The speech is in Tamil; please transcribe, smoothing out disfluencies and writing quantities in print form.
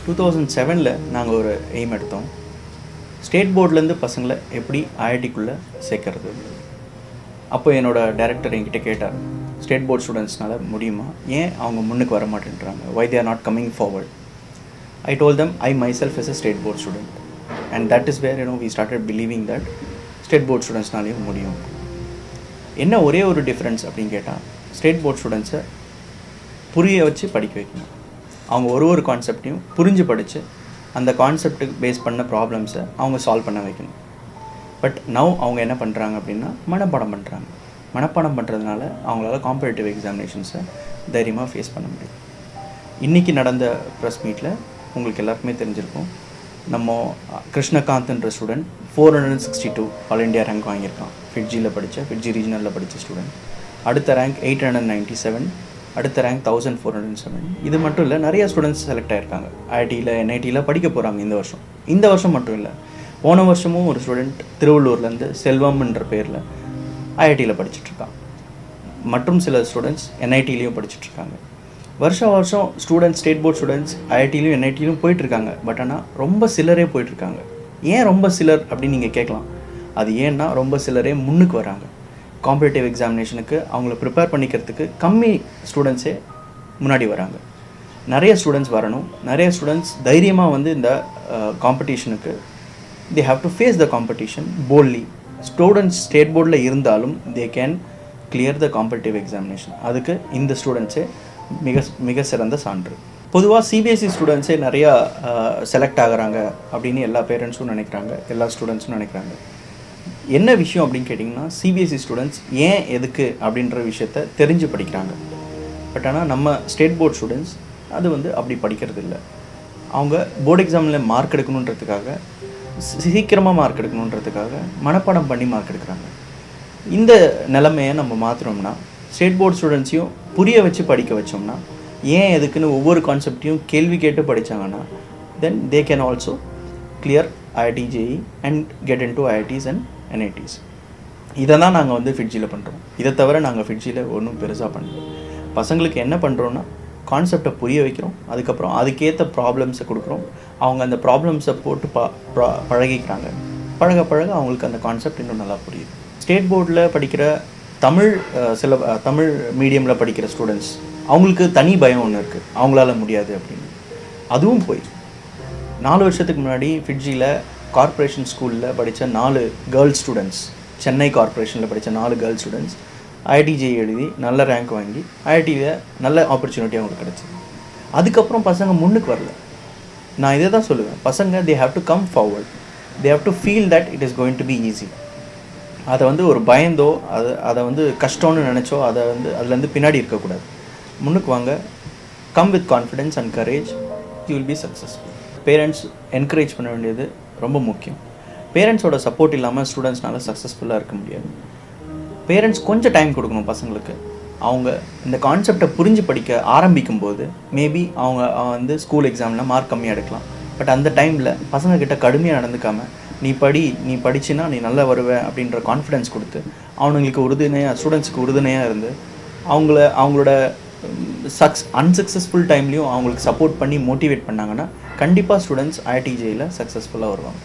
2007 நாங்கள் ஒரு எய்ம் எடுத்தோம். ஸ்டேட் போர்ட்லேருந்து பசங்களை எப்படி ஐஐடிக்குள்ளே சேர்க்கறது. அப்போ என்னோடய டைரக்டர் என்கிட்ட கேட்டார், ஸ்டேட் போர்ட் ஸ்டூடெண்ட்ஸ்னால முடியுமா, ஏன் அவங்க முன்னுக்கு வர மாட்டேன்றாங்க, why they are not coming forward. I told them I myself is a state board student and that is where we started believing that state board ஸ்டூடெண்ட்ஸ்னாலேயும் முடியும். என்ன ஒரே ஒரு டிஃப்ரென்ஸ் அப்படின்னு கேட்டால், ஸ்டேட் போர்ட் ஸ்டூடெண்ட்ஸை புரிய வச்சு படிக்க வைக்கணும். அவங்க ஒரு கான்செப்டையும் புரிஞ்சு படித்து அந்த கான்செப்டுக்கு பேஸ் பண்ண ப்ராப்ளம்ஸை அவங்க சால்வ் பண்ண வைக்கணும். பட் நவ் அவங்க என்ன பண்ணுறாங்க அப்படின்னா மனப்பாடம் பண்ணுறாங்க. மனப்பாடம் பண்ணுறதுனால அவங்களால காம்படிட்டிவ் எக்ஸாமினேஷன்ஸை தைரியமாக ஃபேஸ் பண்ண முடியும். இன்றைக்கி நடந்த ப்ரெஸ் மீட்டில் உங்களுக்கு எல்லாருக்குமே தெரிஞ்சிருக்கும், நம்ம கிருஷ்ணகாந்த்ன்ற student 462 all India rank வாங்கியிருக்கான். FIITJEE ரீஜனலில் படித்த ஸ்டூடெண்ட். அடுத்த ரேங்க் 897, அடுத்த ரேங்க் 1407. இது மட்டும் இல்லை, நிறைய ஸ்டூடெண்ட்ஸ் செலக்ட் ஆகிருக்காங்க. ஐஐடியில் என்ஐடியில் படிக்க போகிறாங்க இந்த வருஷம் மட்டும் இல்லை, போன வருஷமும் ஒரு ஸ்டூடெண்ட் திருவள்ளூர்லேருந்து செல்வம்ன்ற பேரில் ஐஐடியில் படிச்சுட்ருக்கான். மற்றும் சில ஸ்டூடெண்ட்ஸ் என்ஐடிலையும் படிச்சுட்ருக்காங்க. வருஷம் ஸ்டூடெண்ட்ஸ், ஸ்டேட் போர்ட் ஸ்டூடெண்ட்ஸ் ஐஐடிலையும் என்ஐடிலையும் போயிட்டுருக்காங்க. பட் ஆனால் ரொம்ப சிலரே போயிட்டுருக்காங்க. ஏன் ரொம்ப சிலர் அப்படின்னு நீங்கள் கேட்கலாம். அது ஏன்னா ரொம்ப சிலரே முன்னுக்கு வராங்க. காம்படிட்டிவ் எக்ஸாமினேஷனுக்கு அவங்கள ப்ரிப்பேர் பண்ணிக்கிறதுக்கு கம்மி ஸ்டூடெண்ட்ஸே முன்னாடி வராங்க. நிறைய ஸ்டூடெண்ட்ஸ் வரணும். நிறைய ஸ்டூடெண்ட்ஸ் தைரியமாக வந்து இந்த காம்படிஷனுக்கு they have to face the competition boldly. Students state போர்டில் இருந்தாலும் they can clear the competitive examination. அதுக்கு இந்த ஸ்டூடெண்ட்ஸே மிக சிறந்த சான்று. பொதுவாக சிபிஎஸ்சி ஸ்டூடெண்ட்ஸே நிறையா செலக்ட் ஆகிறாங்க அப்படின்னு எல்லா பேரண்ட்ஸும் நினைக்கிறாங்க, எல்லா ஸ்டூடெண்ட்ஸும் நினைக்கிறாங்க. என்ன விஷயம் அப்படின்னு கேட்டிங்கன்னா, சிபிஎஸ்சி ஸ்டூடெண்ட்ஸ் ஏன் எதுக்கு அப்படின்ற விஷயத்த தெரிஞ்சு படிக்கிறாங்க. பட் ஆனால் நம்ம ஸ்டேட் போர்ட் ஸ்டூடெண்ட்ஸ் அது வந்து அப்படி படிக்கிறது இல்லை. அவங்க போர்டு எக்ஸாமில் மார்க் எடுக்கணுன்றதுக்காக, சீக்கிரமாக மார்க் எடுக்கணுன்றதுக்காக மனப்பாடம் பண்ணி மார்க் எடுக்கிறாங்க. இந்த நிலைமையை நம்ம மாற்றினோம்னா, ஸ்டேட் போர்ட் ஸ்டூடெண்ட்ஸையும் புரிய வச்சு படிக்க வச்சோம்னா, ஏன் எதுக்குன்னு ஒவ்வொரு கான்செப்டையும் கேள்வி கேட்டு படித்தாங்கன்னா, then they can also clear IIT JEE and get into IITs and NITs. இதை தான் நாங்கள் வந்து ஃபிட்ஜியில் பண்ணுறோம். இதை தவிர நாங்கள் ஃபிட்ஜியில் ஒன்றும் பெருசாக பண்ணல. பசங்களுக்கு என்ன பண்ணுறோன்னா, கான்செப்டை புரிய வைக்கிறோம், அதுக்கப்புறம் அதுக்கேற்ற ப்ராப்ளம்ஸை கொடுக்குறோம். அவங்க அந்த ப்ராப்ளம்ஸை போட்டு பழகிக்கிறாங்க. பழக அவங்களுக்கு அந்த கான்செப்ட் இன்னும் நல்லா புரியுது. ஸ்டேட் போர்டில் படிக்கிற தமிழ் மீடியமில் படிக்கிற ஸ்டூடெண்ட்ஸ் அவங்களுக்கு தனி பயம் ஒன்று இருக்குது, அவங்களால முடியாது அப்படின்னு. அதுவும் போய் 4 வருஷத்துக்கு முன்னாடி ஃபிட்ஜியில் கார்ப்பரேஷன் ஸ்கூலில் படித்த 4 கேர்ள்ஸ் ஸ்டூடெண்ட்ஸ், சென்னை கார்ப்பரேஷனில் படித்த 4 கேர்ள்ஸ் ஸ்டூடெண்ட்ஸ் ஐஐடிஜே எழுதி நல்ல ரேங்க் வாங்கி ஐஐடியில் நல்ல ஆப்பர்ச்சுனிட்டி அவங்களுக்கு கிடச்சிது. அதுக்கப்புறம் பசங்க முன்னுக்கு வரல. நான் இதை தான் சொல்லுவேன், பசங்க they have to come forward, they have to feel that it is going to be easy. அதை வந்து ஒரு பயந்தோ அதை வந்து கஷ்டம்னு நினச்சோ அதுலேருந்து பின்னாடி இருக்கக்கூடாது. முன்னுக்கு வாங்க, come with confidence and courage, you will be successful. Parents encourage பண்ண வேண்டியது ரொம்ப முக்கியம். பேரண்ட்ஸோட சப்போர்ட் இல்லாமல் ஸ்டூடெண்ட்ஸ்னால சக்ஸஸ்ஃபுல்லாக இருக்க முடியாது. பேரண்ட்ஸ் கொஞ்சம் டைம் கொடுக்கணும் பசங்களுக்கு. அவங்க இந்த கான்செப்டை புரிஞ்சு படிக்க ஆரம்பிக்கும் போது மேபி அவங்க வந்து ஸ்கூல் எக்ஸாமில் மார்க் கம்மியாக எடுக்கலாம். பட் அந்த டைமில் பசங்கக்கிட்ட கடுமையாக நடந்துக்காமல், நீ படிச்சுன்னா நீ நல்லா வருவேன் அப்படின்ற கான்ஃபிடென்ஸ் கொடுத்து அவங்களுக்கு ஸ்டூடெண்ட்ஸுக்கு உறுதுணையாக இருந்து அவங்களோட அன்சக்ஸஸ்ஃபுல் டைம்லேயும் அவங்களுக்கு சப்போர்ட் பண்ணி மோட்டிவேட் பண்ணாங்கன்னா கண்டிப்பாக ஸ்டூடெண்ட்ஸ் ஐஐடிஜேயில் சக்ஸஸ்ஃபுல்லாக வருவாங்க.